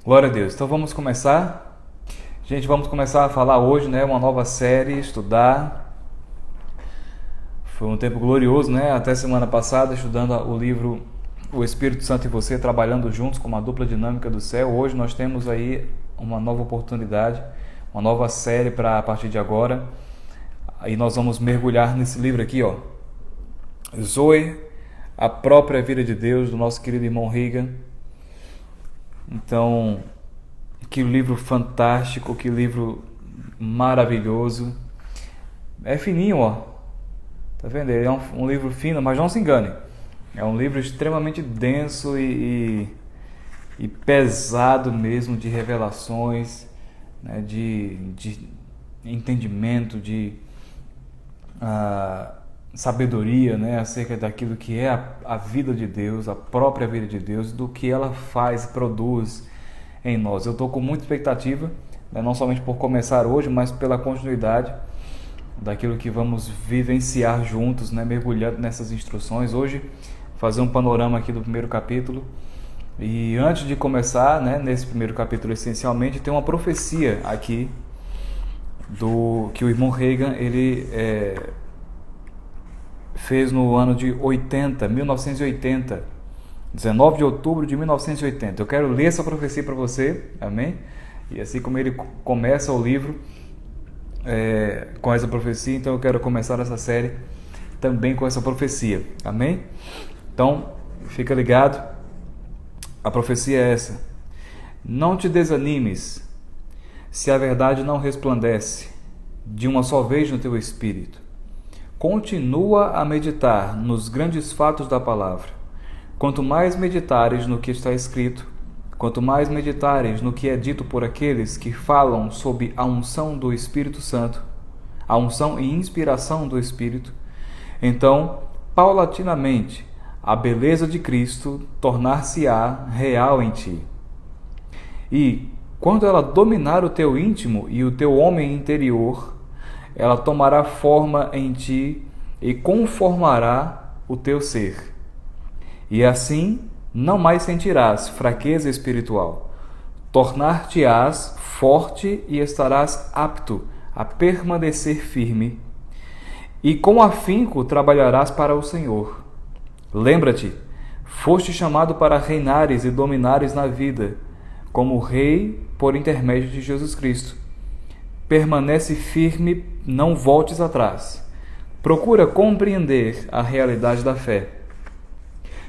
Glória a Deus. Então vamos começar. Gente, vamos começar a falar hoje, né? Uma nova série, estudar. Foi um tempo glorioso, né? Até semana passada, estudando o livro O Espírito Santo e Você, trabalhando juntos com uma dupla dinâmica do céu. Hoje nós temos aí uma nova oportunidade, uma nova série para a partir de agora. Aí nós vamos mergulhar nesse livro aqui, ó. Zoe, a própria vida de Deus, do nosso querido irmão Reagan. Então, que livro fantástico, que livro maravilhoso. É fininho, ó. Tá vendo? Ele é um livro fino, mas não se engane. É um livro extremamente denso e pesado mesmo, de revelações, né? de entendimento, de sabedoria, né? Acerca daquilo que é a vida de Deus, a própria vida de Deus, do que ela faz, produz em nós. Eu estou com muita expectativa, né? Não somente por começar hoje, mas pela continuidade daquilo que vamos vivenciar juntos, né? Mergulhando nessas instruções. Hoje, fazer um panorama aqui do primeiro capítulo. E antes de começar, né, nesse primeiro capítulo, essencialmente, tem uma profecia aqui que o irmão Reagan ele fez no ano de 1980, 19 de outubro de 1980. Eu quero ler essa profecia para você, amém? E assim como ele começa o livro com essa profecia, então eu quero começar essa série também com essa profecia, amém? Então, fica ligado, a profecia é essa: não te desanimes, se a verdade não resplandece de uma só vez no teu espírito. Continua a meditar nos grandes fatos da palavra. Quanto mais meditares no que está escrito, quanto mais meditares no que é dito por aqueles que falam sob a unção do Espírito Santo, a unção e inspiração do Espírito, então, paulatinamente, a beleza de Cristo tornar-se-á real em ti. E, quando ela dominar o teu íntimo e o teu homem interior, ela tomará forma em ti e conformará o teu ser. E assim não mais sentirás fraqueza espiritual. Tornar-te-ás forte e estarás apto a permanecer firme. E com afinco trabalharás para o Senhor. Lembra-te, foste chamado para reinares e dominares na vida, como rei por intermédio de Jesus Cristo. Permanece firme, não voltes atrás. Procura compreender a realidade da fé.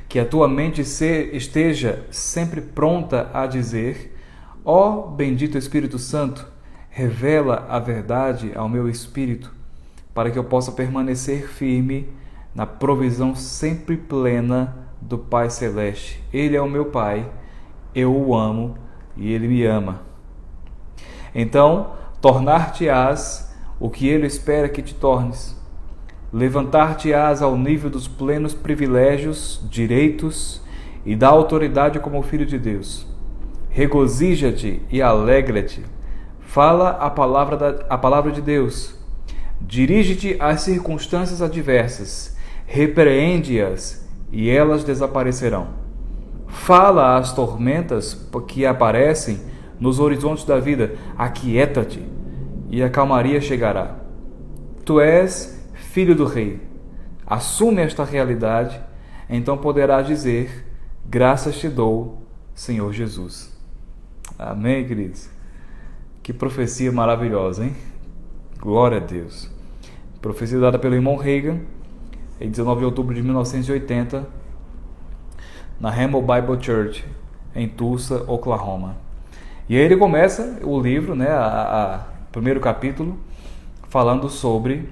Que a tua mente esteja sempre pronta a dizer: ó bendito Espírito Santo, revela a verdade ao meu espírito, para que eu possa permanecer firme na provisão sempre plena do Pai Celeste. Ele é o meu Pai, eu o amo e Ele me ama. Então, tornar-te-ás o que Ele espera que te tornes. Levantar-te-ás ao nível dos plenos privilégios, direitos e da autoridade como filho de Deus. Regozija-te e alegra-te. Fala a palavra de Deus. Dirige-te às circunstâncias adversas. Repreende-as e elas desaparecerão. Fala às tormentas que aparecem nos horizontes da vida: aquieta-te, e a calmaria chegará. Tu és filho do rei. Assume esta realidade, então poderás dizer: graças te dou, Senhor Jesus. Amém, queridos? Que profecia maravilhosa, hein? Glória a Deus. Profecia dada pelo irmão Reagan, em 19 de outubro de 1980, na Hamel Bible Church, em Tulsa, Oklahoma. E aí ele começa o livro, né, primeiro capítulo, falando sobre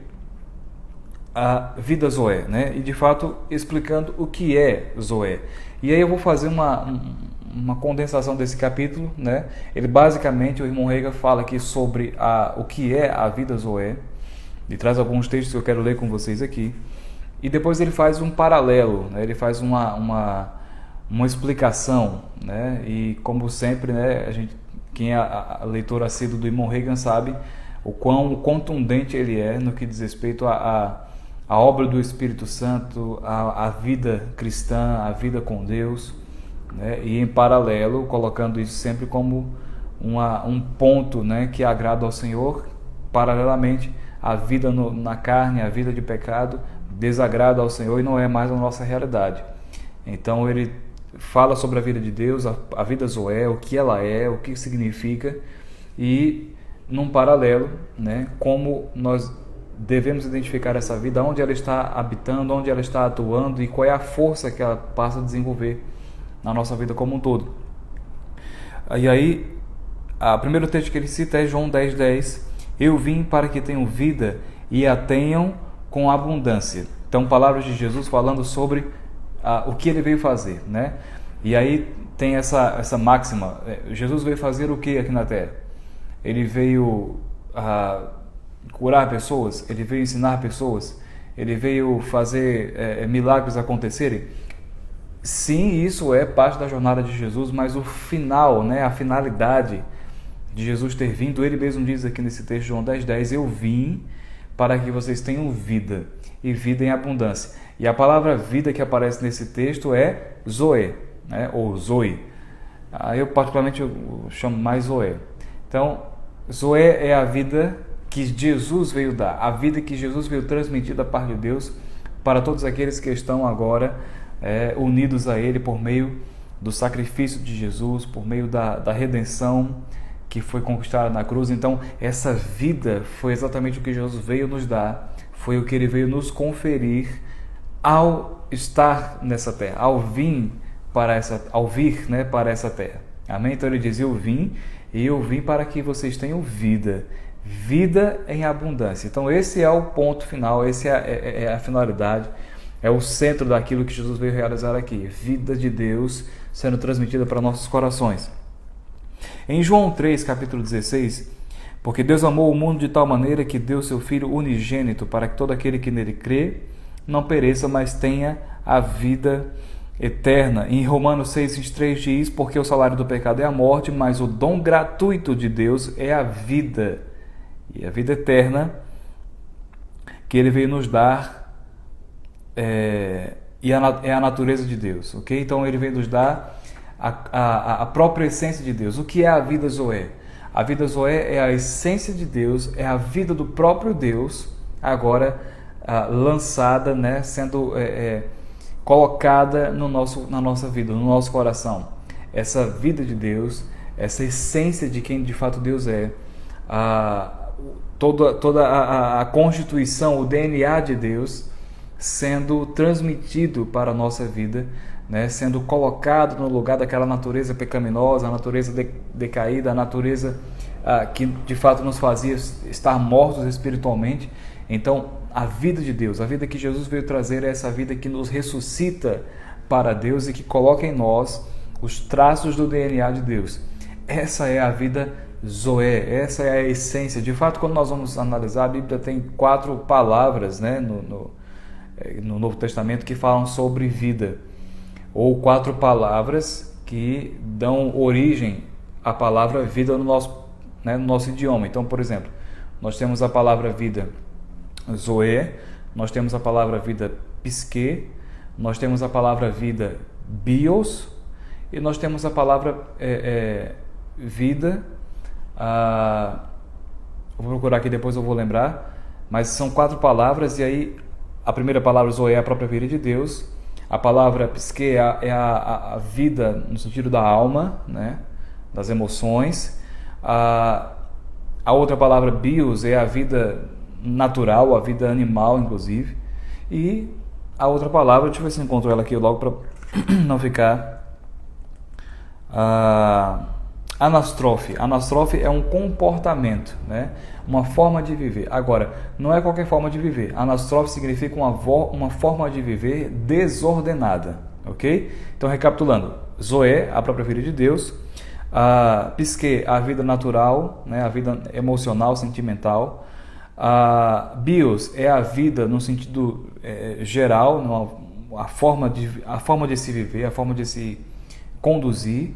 a vida Zoé, né, e de fato explicando o que é Zoé. E aí eu vou fazer uma condensação desse capítulo, né. Ele basicamente, o irmão Reagan fala aqui sobre o que é a vida Zoé, e traz alguns textos que eu quero ler com vocês aqui, e depois ele faz um paralelo, né, ele faz uma explicação, né, e como sempre, né, quem é a leitor assíduo do irmão Reagan sabe o quão contundente ele é no que diz respeito à obra do Espírito Santo, à vida cristã, à vida com Deus, né? E em paralelo, colocando isso sempre como um ponto, né, que agrada ao Senhor. Paralelamente, a vida na carne, a vida de pecado, desagrada ao Senhor e não é mais a nossa realidade. Então ele fala sobre a vida de Deus, a vida Zoé, o que ela é, o que significa, e num paralelo, né, como nós devemos identificar essa vida, onde ela está habitando, onde ela está atuando e qual é a força que ela passa a desenvolver na nossa vida como um todo. E aí, o primeiro texto que ele cita é João 10:10. Eu vim para que tenham vida e a tenham com abundância. Então, palavras de Jesus falando sobre o que ele veio fazer, né? E aí tem essa máxima. Jesus veio fazer o que aqui na Terra? Ele veio curar pessoas? Ele veio ensinar pessoas? Ele veio fazer milagres acontecerem? Sim, isso é parte da jornada de Jesus, mas o final, né, a finalidade de Jesus ter vindo, ele mesmo diz aqui nesse texto, João 10:10, eu vim para que vocês tenham vida, e vida em abundância. E a palavra vida que aparece nesse texto é Zoe, né, ou Zoe. Eu particularmente chamo mais Zoe. Então, Zoe é a vida que Jesus veio dar, a vida que Jesus veio transmitir da parte de Deus para todos aqueles que estão agora unidos a Ele por meio do sacrifício de Jesus, por meio da redenção que foi conquistada na cruz. Então, essa vida foi exatamente o que Jesus veio nos dar, foi o que Ele veio nos conferir ao estar nessa terra, ao vir para essa terra. Amém? Então Ele diz, eu vim para que vocês tenham vida em abundância. Então esse é o ponto final, esse é a finalidade, é o centro daquilo que Jesus veio realizar aqui, vida de Deus sendo transmitida para nossos corações. Em João 3, capítulo 16, porque Deus amou o mundo de tal maneira que deu seu Filho unigênito para que todo aquele que nele crê não pereça, mas tenha a vida eterna. Em Romanos 6:23 diz, porque o salário do pecado é a morte, mas o dom gratuito de Deus é a vida, e a vida eterna que Ele veio nos dar é a natureza de Deus, ok? Então Ele veio nos dar a própria essência de Deus. O que é a vida Zoé? A vida Zoé é a essência de Deus, é a vida do próprio Deus, agora lançada, né, sendo colocada na nossa vida, no nosso coração. Essa vida de Deus, essa essência de quem de fato Deus é, toda a constituição, o DNA de Deus sendo transmitido para a nossa vida, né, sendo colocado no lugar daquela natureza pecaminosa, a natureza decaída, a natureza que de fato nos fazia estar mortos espiritualmente. Então, a vida de Deus, a vida que Jesus veio trazer é essa vida que nos ressuscita para Deus e que coloca em nós os traços do DNA de Deus. Essa é a vida Zoé, essa é a essência. De fato, quando nós vamos analisar, a Bíblia tem 4 palavras, né, no Novo Testamento que falam sobre vida, ou 4 palavras que dão origem à palavra vida no nosso idioma. Então, por exemplo, nós temos a palavra vida Zoé, nós temos a palavra vida psique, nós temos a palavra vida bios e nós temos a palavra vida, vou procurar aqui, depois eu vou lembrar, mas são 4 palavras. E aí a primeira palavra Zoé é a própria vida de Deus, a palavra psique é a vida no sentido da alma, né, das emoções, a outra palavra bios é a vida natural, a vida animal, inclusive. E a outra palavra, deixa eu ver se eu encontro ela aqui logo para não ficar. Anastrofe. Anastrofe é um comportamento, né? Uma forma de viver. Agora, não é qualquer forma de viver. Anastrofe significa uma forma de viver desordenada, ok? Então, recapitulando: Zoé, a própria vida de Deus; psique, a vida natural, né? A vida emocional, sentimental; bios é a vida no sentido geral, a forma de se viver, a forma de se conduzir,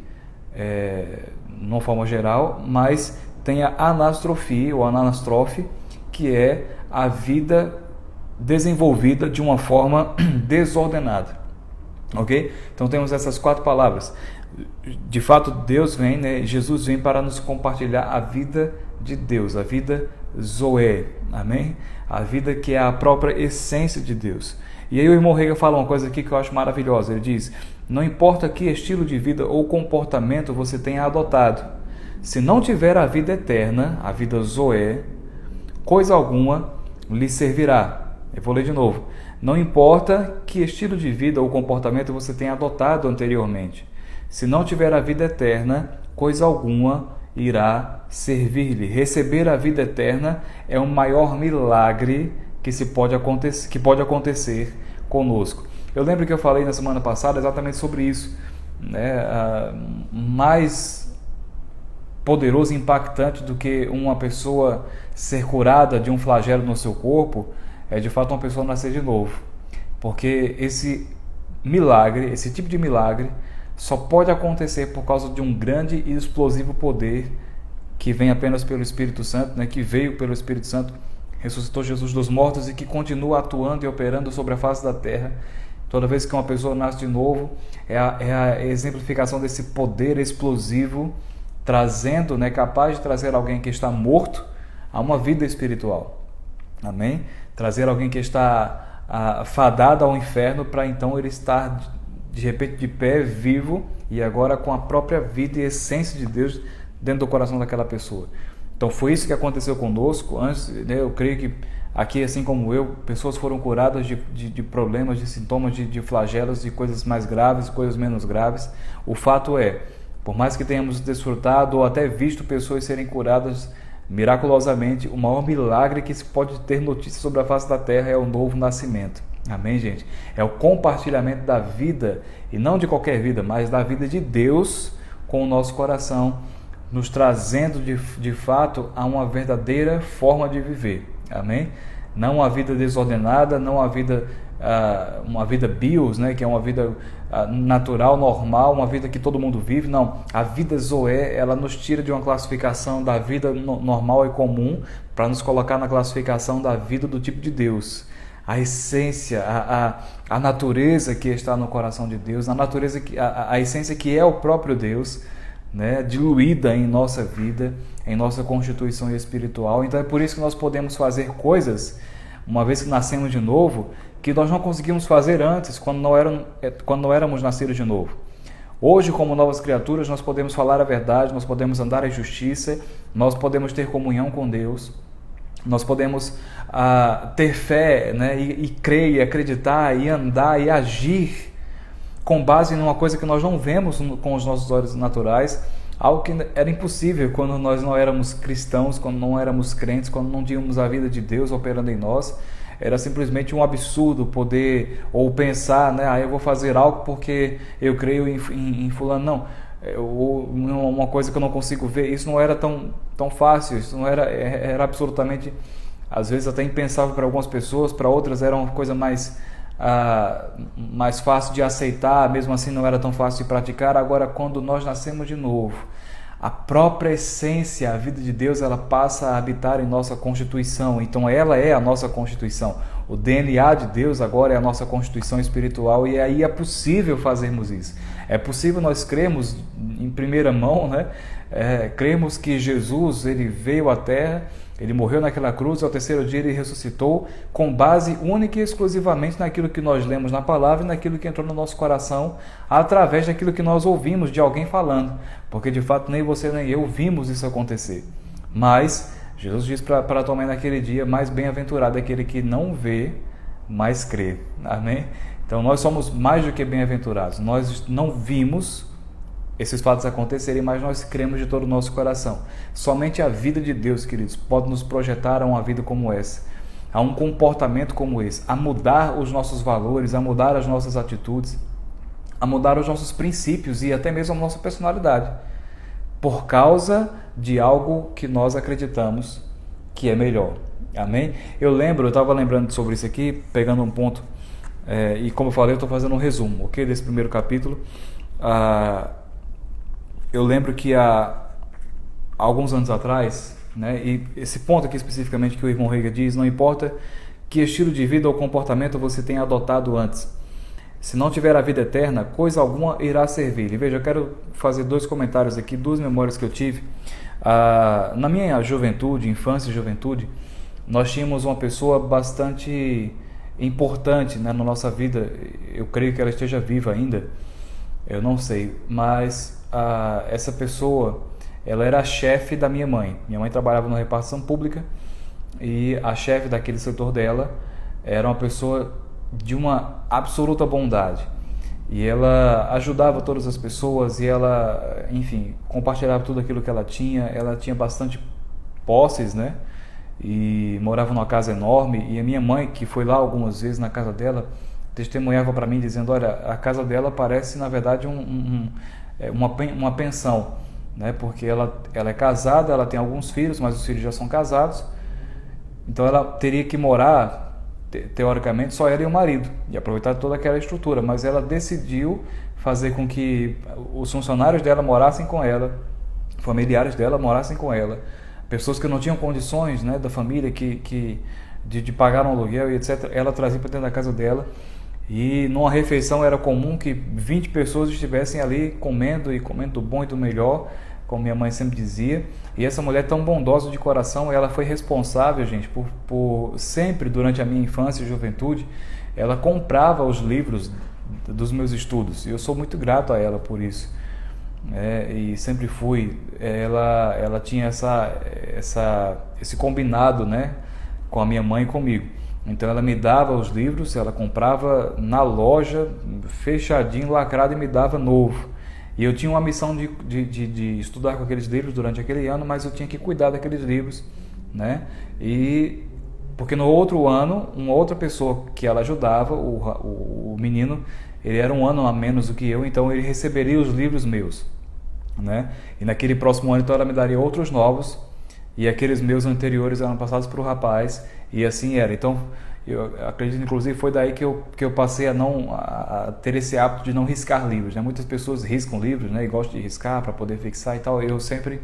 de uma forma geral. Mas tem a anastrofia ou anastrofe, que é a vida desenvolvida de uma forma desordenada. Ok? Então temos essas 4 palavras. De fato, Deus vem, né? Jesus vem para nos compartilhar a vida de Deus, a vida Zoé, amém? A vida que é a própria essência de Deus. E aí o irmão Rega fala uma coisa aqui que eu acho maravilhosa. Ele diz: não importa que estilo de vida ou comportamento você tenha adotado, se não tiver a vida eterna, a vida Zoé, coisa alguma lhe servirá. Eu vou ler de novo. Não importa que estilo de vida ou comportamento você tenha adotado anteriormente, se não tiver a vida eterna, coisa alguma irá servir-lhe. Receber a vida eterna é o maior milagre que pode acontecer conosco. Eu lembro que eu falei na semana passada exatamente sobre isso, né? Mais poderoso e impactante do que uma pessoa ser curada de um flagelo no seu corpo é de fato uma pessoa nascer de novo, porque esse milagre, esse tipo de milagre só pode acontecer por causa de um grande e explosivo poder que vem apenas pelo Espírito Santo, né? Que veio pelo Espírito Santo, ressuscitou Jesus dos mortos e que continua atuando e operando sobre a face da terra. Toda vez que uma pessoa nasce de novo, é a exemplificação desse poder explosivo, trazendo, né, capaz de trazer alguém que está morto a uma vida espiritual. Amém? Trazer alguém que está fadado ao inferno para então ele estar de repente de pé, vivo e agora com a própria vida e essência de Deus dentro do coração daquela pessoa. Então foi isso que aconteceu conosco. Antes, né, eu creio que aqui, assim como eu, pessoas foram curadas de problemas, de sintomas, de flagelos, de coisas mais graves, coisas menos graves. O fato é, por mais que tenhamos desfrutado ou até visto pessoas serem curadas miraculosamente, o maior milagre que se pode ter notícia sobre a face da terra é o novo nascimento. Amém, gente? É o compartilhamento da vida, e não de qualquer vida, mas da vida de Deus com o nosso coração, nos trazendo de fato a uma verdadeira forma de viver. Amém? Não uma vida desordenada, não uma vida bios, né, que é uma vida natural, normal, uma vida que todo mundo vive. Não, a vida Zoé, ela nos tira de uma classificação da vida normal e comum para nos colocar na classificação da vida do tipo de Deus. A essência, a natureza que está no coração de Deus, a essência que é o próprio Deus, né, diluída em nossa vida, em nossa constituição espiritual. Então é por isso que nós podemos fazer coisas, uma vez que nascemos de novo, que nós não conseguimos fazer antes, quando não éramos nascidos de novo. Hoje, como novas criaturas, nós podemos falar a verdade, nós podemos andar em justiça, nós podemos ter comunhão com Deus, nós podemos ter fé, né, e crer, e acreditar, e andar, e agir com base em uma coisa que nós não vemos com os nossos olhos naturais, algo que era impossível quando nós não éramos cristãos, quando não éramos crentes, quando não tínhamos a vida de Deus operando em nós. Era simplesmente um absurdo poder ou pensar, né, eu vou fazer algo porque eu creio em fulano. Não, uma coisa que eu não consigo ver, isso não era tão fácil, isso não era absolutamente, às vezes até impensável para algumas pessoas, para outras era uma coisa mais fácil de aceitar, mesmo assim não era tão fácil de praticar. Agora, quando nós nascemos de novo, a própria essência, a vida de Deus, ela passa a habitar em nossa constituição. Então ela é a nossa constituição. O DNA de Deus agora é a nossa constituição espiritual, e aí é possível fazermos isso. É possível nós crermos em primeira mão, né? Cremos que Jesus, ele veio à Terra, ele morreu naquela cruz, ao terceiro dia ele ressuscitou, com base única e exclusivamente naquilo que nós lemos na palavra e naquilo que entrou no nosso coração, através daquilo que nós ouvimos de alguém falando, porque de fato nem você nem eu vimos isso acontecer. Mas Jesus diz para Tomé naquele dia: mais bem-aventurado é aquele que não vê, mas crê. Amém? Então nós somos mais do que bem-aventurados. Nós não vimos esses fatos acontecerem, mas nós cremos de todo o nosso coração. Somente a vida de Deus, queridos, pode nos projetar a uma vida como essa, a um comportamento como esse, a mudar os nossos valores, a mudar as nossas atitudes, a mudar os nossos princípios e até mesmo a nossa personalidade, por causa de algo que nós acreditamos que é melhor. Amém? Eu estava lembrando sobre isso aqui, pegando um ponto, e como eu falei, eu estou fazendo um resumo, ok, desse primeiro capítulo. Eu lembro que há alguns anos atrás, né, e esse ponto aqui especificamente que o irmão Rega diz: não importa que estilo de vida ou comportamento você tenha adotado antes, se não tiver a vida eterna, coisa alguma irá servir. E veja, eu quero fazer 2 comentários aqui, 2 memórias que eu tive. Na minha juventude, infância e juventude, nós tínhamos uma pessoa bastante importante, né, na nossa vida. Eu creio que ela esteja viva ainda, eu não sei, mas essa pessoa, ela era a chefe da minha mãe. Minha mãe trabalhava na repartição pública e a chefe daquele setor dela era uma pessoa de uma absoluta bondade. E ela ajudava todas as pessoas e ela, enfim, compartilhava tudo aquilo que ela tinha. Ela tinha bastante posses, né? E morava numa casa enorme. E a minha mãe, que foi lá algumas vezes na casa dela, testemunhava para mim dizendo: olha, a casa dela parece na verdade uma pensão, né? Porque ela é casada, ela tem alguns filhos, mas os filhos já são casados, então ela teria que morar teoricamente só ela e o marido e aproveitar toda aquela estrutura, mas ela decidiu fazer com que os funcionários dela morassem com ela, familiares dela morassem com ela, pessoas que não tinham condições, né, da família de pagar um aluguel e etc. Ela trazia para dentro da casa dela. E numa refeição era comum que 20 pessoas estivessem ali comendo, e comendo do bom e do melhor, como minha mãe sempre dizia. E essa mulher tão bondosa de coração, ela foi responsável, gente, por sempre, durante a minha infância e juventude, ela comprava os livros dos meus estudos. E eu sou muito grato a ela por isso. E sempre fui. Ela tinha esse combinado, né, com a minha mãe e comigo. Então ela me dava os livros, ela comprava na loja, fechadinho, lacrado, e me dava novo. E eu tinha uma missão de estudar com aqueles livros durante aquele ano, mas eu tinha que cuidar daqueles livros, né? E porque no outro ano, uma outra pessoa que ela ajudava, o menino, ele era um ano a menos do que eu, então ele receberia os livros meus, né? E naquele próximo ano, então, ela me daria outros novos, e aqueles meus anteriores eram passados para o rapaz, e assim era. Então, eu acredito, inclusive, foi daí que eu passei a ter esse hábito de não riscar livros, né? Muitas pessoas riscam livros, né, e gostam de riscar para poder fixar e tal. Eu sempre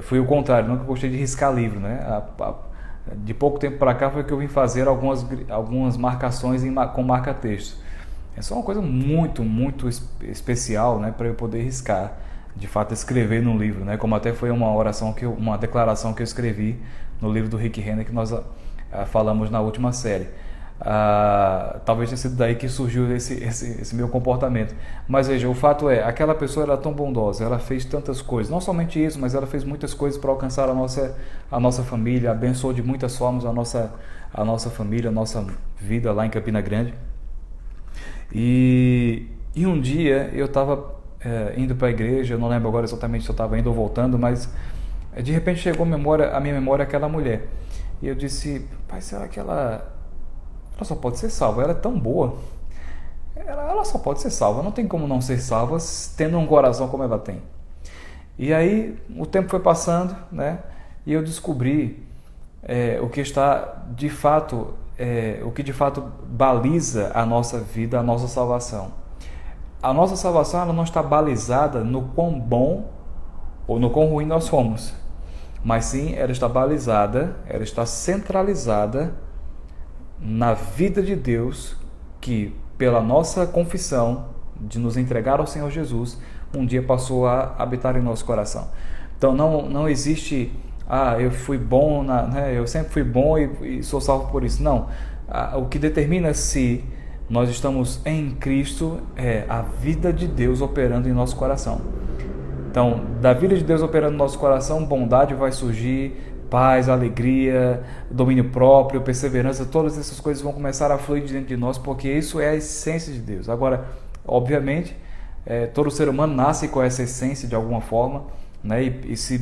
fui o contrário, nunca gostei de riscar livro, né? De pouco tempo para cá foi que eu vim fazer algumas marcações com marca-texto. É só uma coisa muito, muito especial, né, para eu poder riscar, de fato, escrever num livro, né? Como até foi uma declaração que eu escrevi no livro do Rick Renner, que nós falamos na última série. Talvez tenha sido daí que surgiu esse meu comportamento. Mas veja, o fato é, aquela pessoa era tão bondosa, ela fez tantas coisas, não somente isso, mas ela fez muitas coisas para alcançar a nossa família, abençoou de muitas formas a nossa família, a nossa vida lá em Campina Grande. E um dia eu estava indo para a igreja, eu não lembro agora exatamente se eu estava indo ou voltando, mas de repente chegou à minha memória aquela mulher. E eu disse: pai, será que ela só pode ser salva? Ela é tão boa. Ela só pode ser salva. Não tem como não ser salva tendo um coração como ela tem. E aí o tempo foi passando, né? E eu descobri o que está de fato, o que de fato baliza a nossa vida, a nossa salvação. A nossa salvação, ela não está balizada no quão bom ou no quão ruim nós somos, mas sim ela está balizada, ela está centralizada na vida de Deus, que pela nossa confissão de nos entregar ao Senhor Jesus, um dia passou a habitar em nosso coração. Então não existe, eu fui bom, né, eu sempre fui bom e sou salvo por isso. Não, o que determina se nós estamos em Cristo é a vida de Deus operando em nosso coração. Então, da vida de Deus operando no nosso coração, bondade vai surgir, paz, alegria, domínio próprio, perseverança, todas essas coisas vão começar a fluir dentro de nós, porque isso é a essência de Deus. Agora, obviamente, todo ser humano nasce com essa essência de alguma forma, né? E se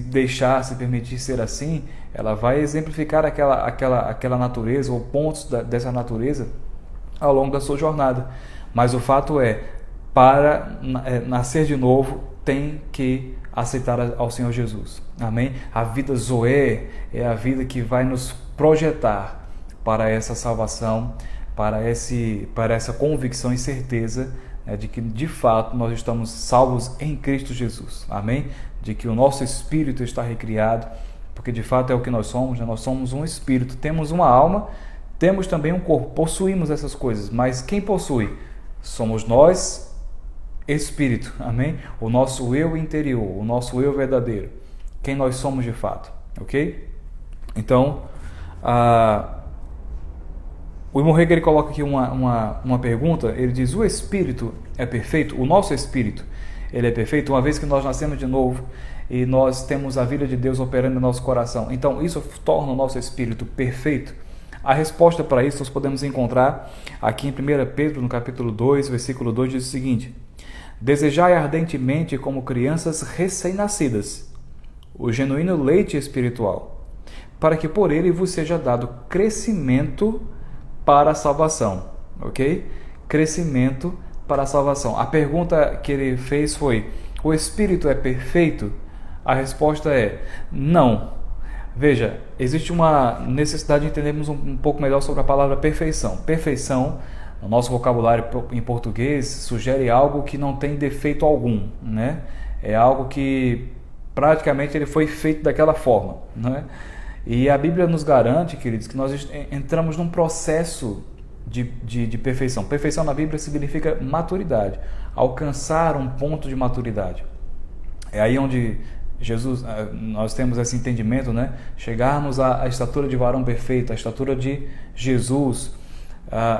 permitir ser assim, ela vai exemplificar aquela natureza ou pontos dessa natureza ao longo da sua jornada. Mas o fato para nascer de novo, tem que aceitar ao Senhor Jesus. Amém? A vida Zoé é a vida que vai nos projetar para essa salvação, para essa convicção e certeza, né, de que de fato nós estamos salvos em Cristo Jesus. Amém? De que o nosso espírito está recriado, porque de fato é o que nós somos, né? Nós somos um espírito, temos uma alma, temos também um corpo, possuímos essas coisas, mas quem possui? Somos nós, espírito, amém? O nosso eu interior, o nosso eu verdadeiro, quem nós somos de fato, ok? Então, o irmão Hegel, ele coloca aqui uma pergunta, ele diz: o espírito é perfeito? O nosso espírito, ele é perfeito? Uma vez que nós nascemos de novo e nós temos a vida de Deus operando no nosso coração, então isso torna o nosso espírito perfeito? A resposta para isso nós podemos encontrar aqui em 1 Pedro, no capítulo 2, versículo 2, diz o seguinte: desejai ardentemente como crianças recém-nascidas o genuíno leite espiritual, para que por ele vos seja dado crescimento para a salvação, ok? Crescimento para a salvação. A pergunta que ele fez foi: o Espírito é perfeito? A resposta é não. Veja, existe uma necessidade de entendermos um pouco melhor sobre a palavra perfeição. Perfeição, no nosso vocabulário em português, sugere algo que não tem defeito algum, né? É algo que praticamente ele foi feito daquela forma, né? E a Bíblia nos garante, queridos, que nós entramos num processo de perfeição. Perfeição na Bíblia significa maturidade, alcançar um ponto de maturidade. É aí onde nós temos esse entendimento, né? Chegarmos à estatura de varão perfeito, à estatura de Jesus.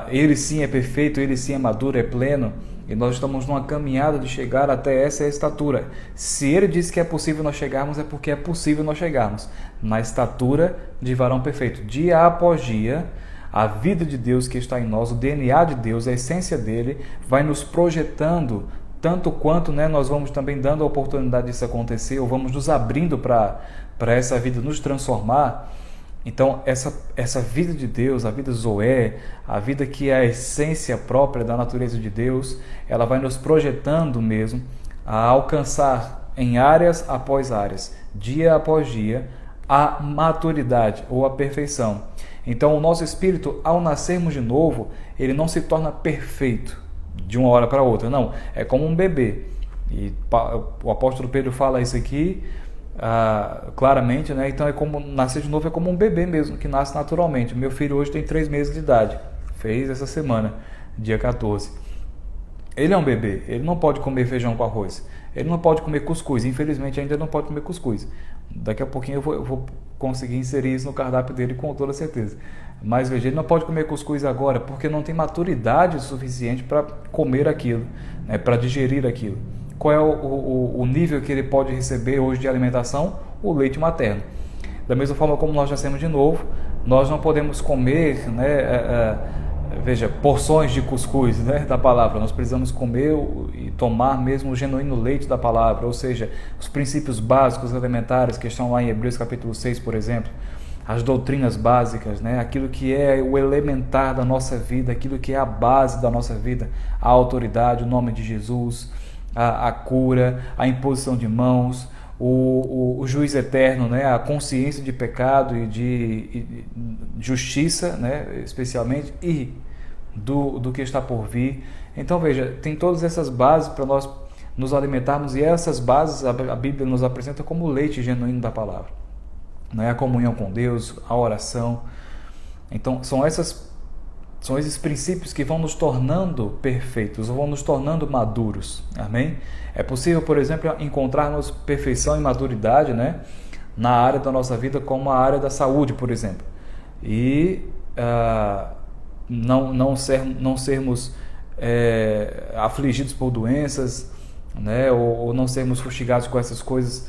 Ele sim é perfeito, ele sim é maduro, é pleno. E nós estamos numa caminhada de chegar até essa estatura. Se ele disse que é possível nós chegarmos, é porque é possível nós chegarmos na estatura de varão perfeito. Dia após dia, a vida de Deus que está em nós, o DNA de Deus, a essência dele, vai nos projetando, tanto quanto, né, nós vamos também dando a oportunidade disso acontecer, ou vamos nos abrindo para essa vida nos transformar. Então, essa vida de Deus, a vida Zoé, a vida que é a essência própria da natureza de Deus, ela vai nos projetando mesmo a alcançar em áreas após áreas, dia após dia, a maturidade ou a perfeição. Então, o nosso espírito, ao nascermos de novo, ele não se torna perfeito de uma hora para outra, não. É como um bebê. E o apóstolo Pedro fala isso aqui claramente, né? Então é como nascer de novo, é como um bebê mesmo, que nasce naturalmente. Meu filho hoje tem 3 meses de idade, fez essa semana, dia 14. Ele é um bebê, ele não pode comer feijão com arroz, ele não pode comer cuscuz, infelizmente ainda não pode comer cuscuz. Daqui a pouquinho eu vou conseguir inserir isso no cardápio dele com toda certeza. Mas veja, ele não pode comer cuscuz agora porque não tem maturidade suficiente para comer aquilo, né? Para digerir aquilo. Qual é o nível que ele pode receber hoje de alimentação? O leite materno. Da mesma forma como nós nascemos de novo, nós não podemos comer, né, veja, porções de cuscuz, né, da palavra. Nós precisamos comer e tomar mesmo o genuíno leite da palavra, ou seja, os princípios básicos elementares que estão lá em Hebreus capítulo 6, por exemplo, as doutrinas básicas, né, aquilo que é o elementar da nossa vida, aquilo que é a base da nossa vida, a autoridade, o nome de Jesus, a cura, a imposição de mãos, o juiz eterno, né? A consciência de pecado e de justiça, né? Especialmente, e do que está por vir. Então veja, tem todas essas bases para nós nos alimentarmos, e essas bases a Bíblia nos apresenta como o leite genuíno da palavra, né? A comunhão com Deus, a oração. Então são esses princípios que vão nos tornando perfeitos, vão nos tornando maduros, amém? É possível, por exemplo, encontrarmos perfeição e maturidade, né, na área da nossa vida, como a área da saúde, por exemplo, e não sermos afligidos por doenças, né, ou não sermos fustigados com essas coisas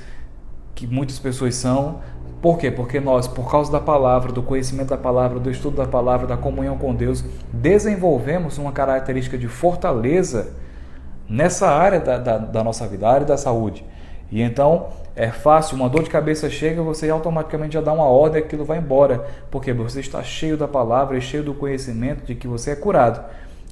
que muitas pessoas são. Por quê? Porque nós, por causa da palavra, do conhecimento da palavra, do estudo da palavra, da comunhão com Deus, desenvolvemos uma característica de fortaleza nessa área da nossa vida, a área da saúde. E então é fácil, uma dor de cabeça chega, você automaticamente já dá uma ordem, aquilo vai embora, porque você está cheio da palavra e cheio do conhecimento de que você é curado.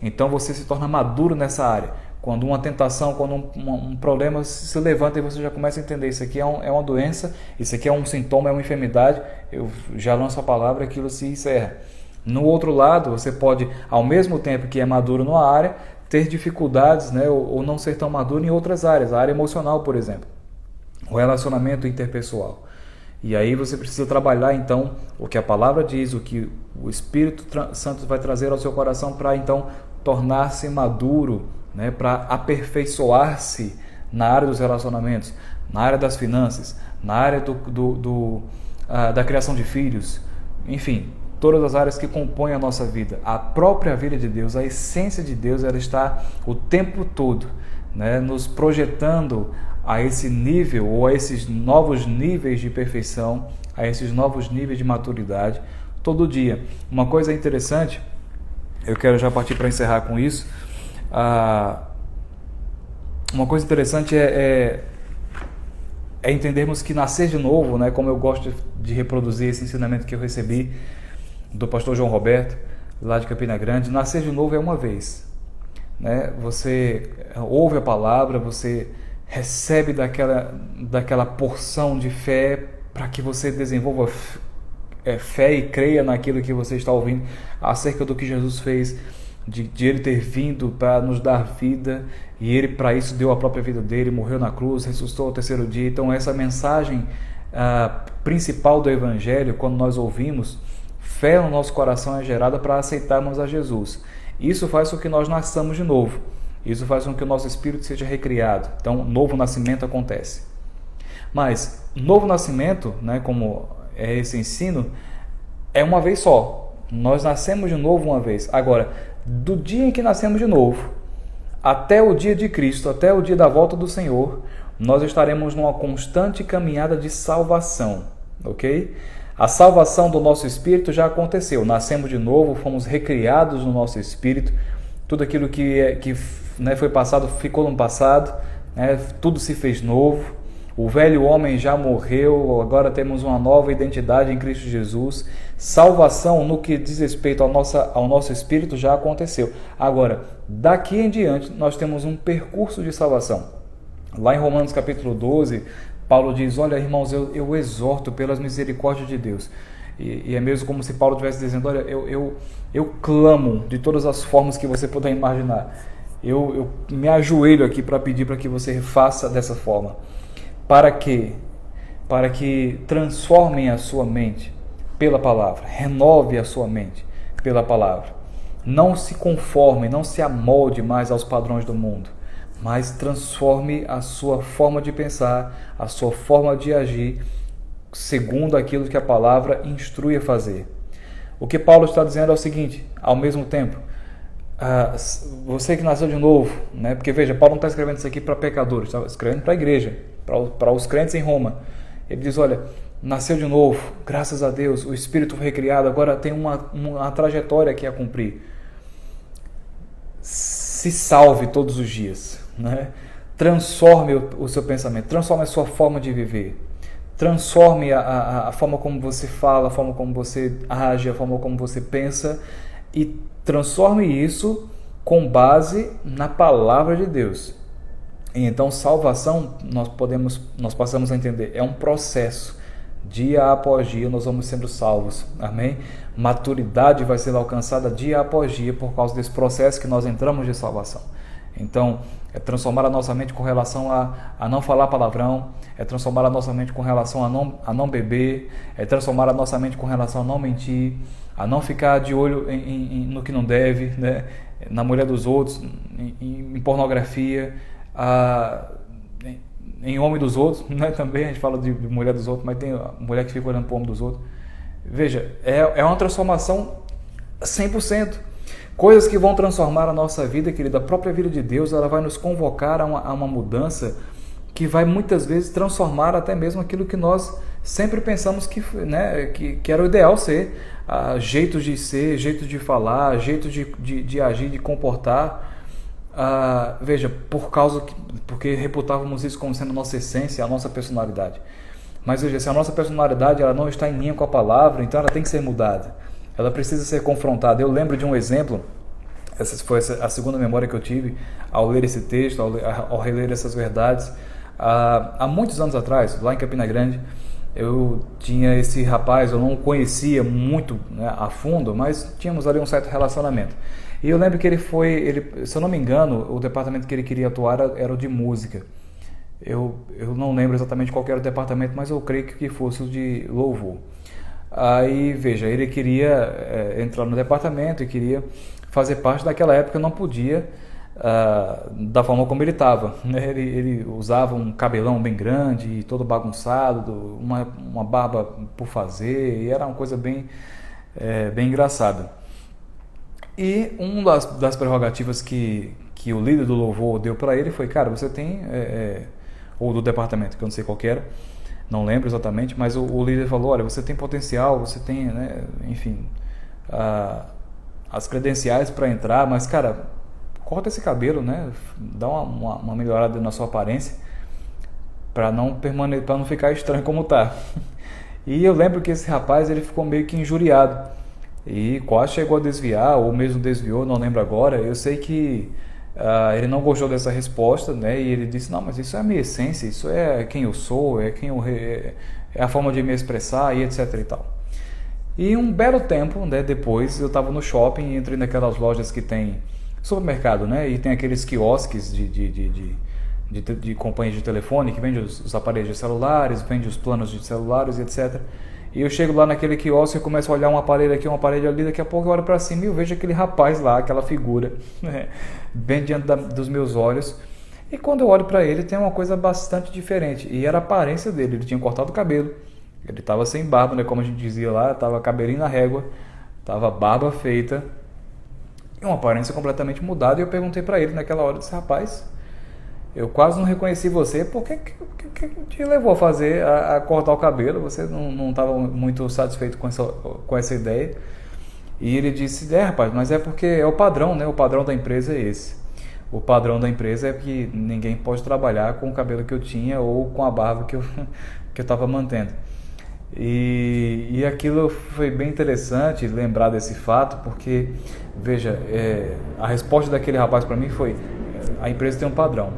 Então você se torna maduro nessa área. Quando uma tentação, quando um problema se levanta e você já começa a entender, isso aqui é uma doença, isso aqui é um sintoma, é uma enfermidade, eu já lanço a palavra e aquilo se encerra. No outro lado, você pode, ao mesmo tempo que é maduro numa área, ter dificuldades, né, ou não ser tão maduro em outras áreas, a área emocional, por exemplo, o relacionamento interpessoal. E aí você precisa trabalhar, então, o que a palavra diz, o que o Espírito Santo vai trazer ao seu coração para, então, tornar-se maduro, né, para aperfeiçoar-se na área dos relacionamentos, na área das finanças, na área da criação de filhos, enfim, todas as áreas que compõem a nossa vida. A própria vida de Deus, a essência de Deus, ela está o tempo todo, né, nos projetando a esse nível ou a esses novos níveis de perfeição, a esses novos níveis de maturidade todo dia. Uma coisa interessante, eu quero já partir para encerrar com isso. Uma coisa interessante é entendermos que nascer de novo, né, como eu gosto de reproduzir esse ensinamento que eu recebi do pastor João Roberto, lá de Campina Grande, nascer de novo é uma vez, né? Você ouve a palavra, você recebe daquela porção de fé para que você desenvolva fé e creia naquilo que você está ouvindo acerca do que Jesus fez, de Ele ter vindo para nos dar vida, e Ele para isso deu a própria vida dele, morreu na cruz, ressuscitou ao terceiro dia. Então essa mensagem principal do Evangelho, quando nós ouvimos, fé no nosso coração é gerada para aceitarmos a Jesus. Isso faz com que nós nasçamos de novo, isso faz com que o nosso espírito seja recriado. Então novo nascimento acontece. Mas novo nascimento, né, como é esse ensino, é uma vez só. Nós nascemos de novo uma vez. Agora, do dia em que nascemos de novo até o dia de Cristo, até o dia da volta do Senhor, nós estaremos numa constante caminhada de salvação, ok? A salvação do nosso espírito já aconteceu. Nascemos de novo, fomos recriados no nosso espírito. Tudo aquilo que foi passado ficou no passado, né? Tudo se fez novo. O velho homem já morreu, agora temos uma nova identidade em Cristo Jesus. Salvação no que diz respeito ao nosso espírito já aconteceu. Agora, daqui em diante, nós temos um percurso de salvação. Lá em Romanos capítulo 12, Paulo diz: olha, irmãos, eu exorto pelas misericórdias de Deus. E é mesmo como se Paulo estivesse dizendo: olha, eu clamo de todas as formas que você puder imaginar. Eu me ajoelho aqui para pedir para que você faça dessa forma. Para quê? Para que transformem a sua mente pela palavra, renove a sua mente pela palavra. Não se conforme, não se amolde mais aos padrões do mundo, mas transforme a sua forma de pensar, a sua forma de agir, segundo aquilo que a palavra instrui a fazer. O que Paulo está dizendo é o seguinte, ao mesmo tempo, você que nasceu de novo, né? Porque veja, Paulo não está escrevendo isso aqui para pecadores, está escrevendo para a igreja, para os crentes em Roma. Ele diz: olha, nasceu de novo, graças a Deus, o Espírito foi recriado, agora tem uma trajetória aqui a cumprir. Se salve todos os dias, né? Transforme o seu pensamento, transforme a sua forma de viver, transforme a forma como você fala, a forma como você age, a forma como você pensa, e transforme isso com base na palavra de Deus. E então salvação, nós passamos a entender, é um processo. Dia após dia nós vamos sendo salvos, amém? Maturidade vai ser alcançada dia após dia por causa desse processo que nós entramos de salvação. Então, é transformar a nossa mente com relação a não falar palavrão, é transformar a nossa mente com relação a não beber, é transformar a nossa mente com relação a não mentir, a não ficar de olho no que não deve, né? Na mulher dos outros, em pornografia, em homem dos outros, né? Também a gente fala de mulher dos outros, mas tem a mulher que fica olhando para o homem dos outros. Veja, é uma transformação 100%. Coisas que vão transformar a nossa vida, querida. A própria vida de Deus, ela vai nos convocar a uma mudança que vai muitas vezes transformar até mesmo aquilo que nós sempre pensamos que era o ideal ser. Jeitos de ser, jeitos de falar, jeitos de agir, de comportar. Veja, porque reputávamos isso como sendo a nossa essência, a nossa personalidade. Mas veja, se a nossa personalidade ela não está em linha com a palavra, então ela tem que ser mudada. Ela precisa ser confrontada. Eu lembro de um exemplo, essa foi a segunda memória que eu tive ao ler esse texto, ao reler essas verdades. Há muitos anos atrás, lá em Campina Grande, eu tinha esse rapaz, eu não o conhecia muito, né, a fundo, mas tínhamos ali um certo relacionamento. E eu lembro que se eu não me engano, o departamento que ele queria atuar era o de música. Eu não lembro exatamente qual era o departamento, mas eu creio que fosse o de louvor. Aí, veja, ele queria entrar no departamento e queria fazer parte daquela época, não podia da forma como ele estava, né? Ele usava um cabelão bem grande, todo bagunçado, uma barba por fazer, e era uma coisa bem engraçada. E uma das prerrogativas que o líder do louvor deu para ele foi: cara, você tem, ou do departamento, que eu não sei qual que era, não lembro exatamente, mas o líder falou: olha, você tem potencial, você tem, né, enfim, as credenciais para entrar, mas, cara, corta esse cabelo, né, dá uma melhorada na sua aparência, para não ficar estranho como tá. E eu lembro que esse rapaz, ele ficou meio que injuriado e quase chegou a desviar, ou mesmo desviou, não lembro agora. Eu sei que ele não gostou dessa resposta, né? E ele disse: não, mas isso é a minha essência, isso é quem eu sou, é a forma de me expressar, e etc e tal. E um belo tempo, né, depois, eu estava no shopping e entrei naquelas lojas que tem supermercado, né? E tem aqueles quiosques de companhias de telefone que vende os aparelhos de celulares, vende os planos de celulares, etc. E eu chego lá naquele quiosque e começo a olhar um aparelho aqui, um aparelho ali. Daqui a pouco eu olho para cima e eu vejo aquele rapaz lá, aquela figura, né, bem diante dos meus olhos. E quando eu olho para ele, tem uma coisa bastante diferente. E era a aparência dele. Ele tinha cortado o cabelo, ele estava sem barba, né, como a gente dizia lá, estava cabelinho na régua, estava barba feita, e uma aparência completamente mudada. E eu perguntei para ele naquela hora: disse: rapaz, eu quase não reconheci você, por que te levou a cortar o cabelo? Você não estava muito satisfeito com essa ideia? E ele disse: rapaz, mas é porque é o padrão, né? O padrão da empresa é esse. O padrão da empresa é que ninguém pode trabalhar com o cabelo que eu tinha ou com a barba que eu estava mantendo. E aquilo foi bem interessante lembrar desse fato, porque, veja, a resposta daquele rapaz para mim foi: a empresa tem um padrão.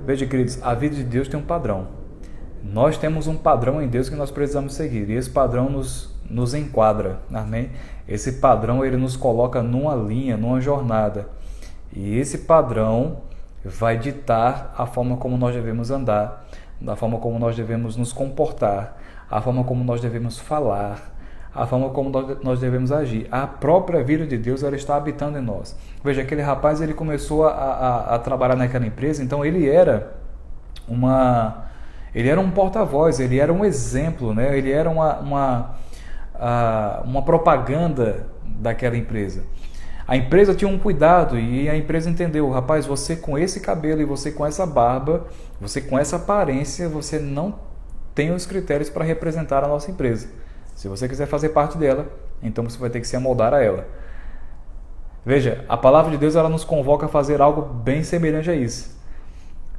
Veja, queridos, a vida de Deus tem um padrão. Nós temos um padrão em Deus que nós precisamos seguir, e esse padrão nos enquadra, amém? Esse padrão, ele nos coloca numa linha, numa jornada, e esse padrão vai ditar a forma como nós devemos andar, da forma como nós devemos nos comportar, a forma como nós devemos falar, a forma como nós devemos agir. A própria vida de Deus, ela está habitando em nós. Veja, aquele rapaz, ele começou a trabalhar naquela empresa, então ele era um porta-voz, ele era um exemplo, né? Ele era uma propaganda daquela empresa. A empresa tinha um cuidado e a empresa entendeu: rapaz, você com esse cabelo e você com essa barba, você com essa aparência, você não tem os critérios para representar a nossa empresa. Se você quiser fazer parte dela, então você vai ter que se amoldar a ela. Veja, a palavra de Deus, ela nos convoca a fazer algo bem semelhante a isso.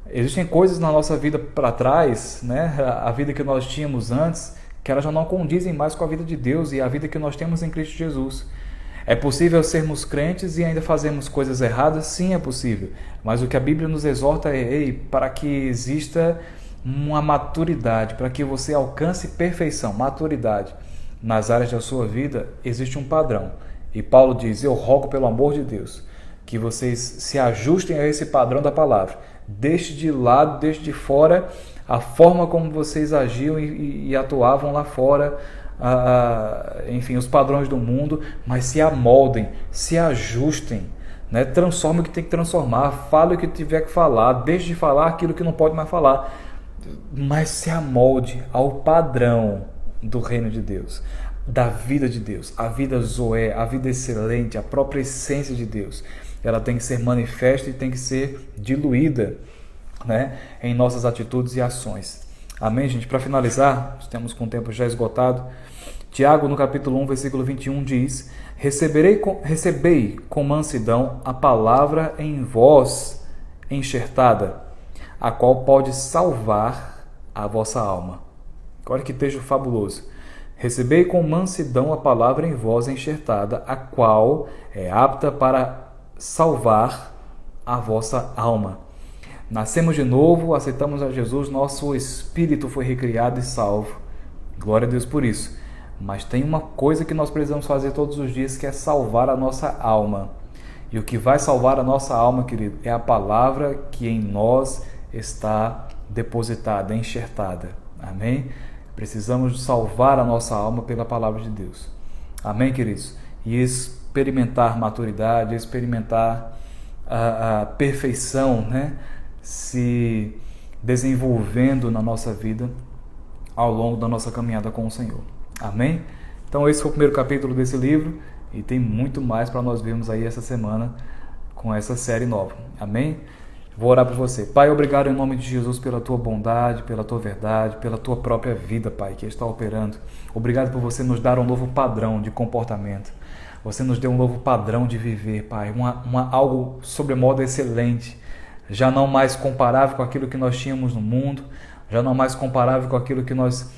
Existem coisas na nossa vida para trás, né? A vida que nós tínhamos antes, que elas já não condizem mais com a vida de Deus e a vida que nós temos em Cristo Jesus. É possível sermos crentes e ainda fazermos coisas erradas? Sim, é possível. Mas o que a Bíblia nos exorta é: para que exista uma maturidade, para que você alcance perfeição, maturidade nas áreas da sua vida, existe um padrão. E Paulo diz: eu rogo pelo amor de Deus que vocês se ajustem a esse padrão da palavra. Deixe de lado, deixe de fora a forma como vocês agiam e atuavam lá fora, enfim, os padrões do mundo, mas se amoldem, se ajustem, né? Transforme o que tem que transformar, fale o que tiver que falar, deixe de falar aquilo que não pode mais falar, mas se amolde ao padrão do reino de Deus, da vida de Deus, a vida Zoé, a vida excelente, a própria essência de Deus. Ela tem que ser manifesta e tem que ser diluída, né, em nossas atitudes e ações. Amém, gente? Para finalizar, estamos com o tempo já esgotado. Tiago, no capítulo 1, versículo 21, diz: recebei com mansidão a palavra em vós enxertada, a qual pode salvar a vossa alma. Olha que texto fabuloso. Recebei com mansidão a palavra em vós enxertada, a qual é apta para salvar a vossa alma. Nascemos de novo, aceitamos a Jesus, nosso espírito foi recriado e salvo. Glória a Deus por isso. Mas tem uma coisa que nós precisamos fazer todos os dias, que é salvar a nossa alma. E o que vai salvar a nossa alma, querido, é a palavra que em nós está depositada, enxertada. Amém? Precisamos salvar a nossa alma pela palavra de Deus. Amém, queridos? E experimentar maturidade, experimentar a perfeição, né, se desenvolvendo na nossa vida ao longo da nossa caminhada com o Senhor. Amém? Então esse foi o primeiro capítulo desse livro e tem muito mais para nós vermos aí essa semana com essa série nova. Amém? Vou orar por você. Pai, obrigado em nome de Jesus pela tua bondade, pela tua verdade, pela tua própria vida, Pai, que está operando. Obrigado por você nos dar um novo padrão de comportamento. Você nos deu um novo padrão de viver, Pai, algo sobremodo excelente, já não mais comparável com aquilo que nós tínhamos no mundo, já não mais comparável com aquilo que nós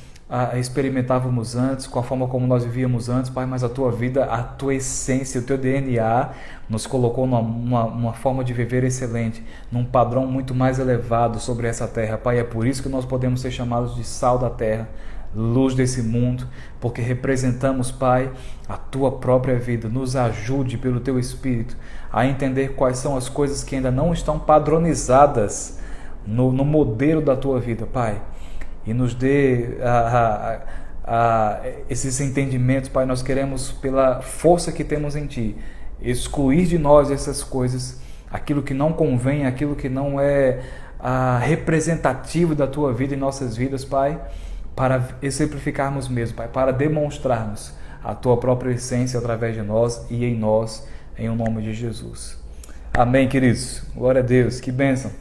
experimentávamos antes, com a forma como nós vivíamos antes, Pai, mas a tua vida, a tua essência, o teu DNA nos colocou numa forma de viver excelente, num padrão muito mais elevado sobre essa terra, Pai. É por isso que nós podemos ser chamados de sal da terra, luz desse mundo, porque representamos, Pai, a tua própria vida. Nos ajude pelo teu Espírito a entender quais são as coisas que ainda não estão padronizadas no modelo da tua vida, Pai, e nos dê esses entendimentos, Pai. Nós queremos, pela força que temos em Ti, excluir de nós essas coisas, aquilo que não convém, aquilo que não é representativo da Tua vida em nossas vidas, Pai, para exemplificarmos mesmo, Pai, para demonstrarmos a Tua própria essência através de nós e em nós, em o nome de Jesus. Amém, queridos? Glória a Deus, que bênção.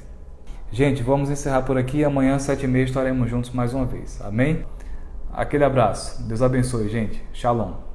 Gente, vamos encerrar por aqui. Amanhã, 7h30, estaremos juntos mais uma vez. Amém? Aquele abraço. Deus abençoe, gente. Shalom.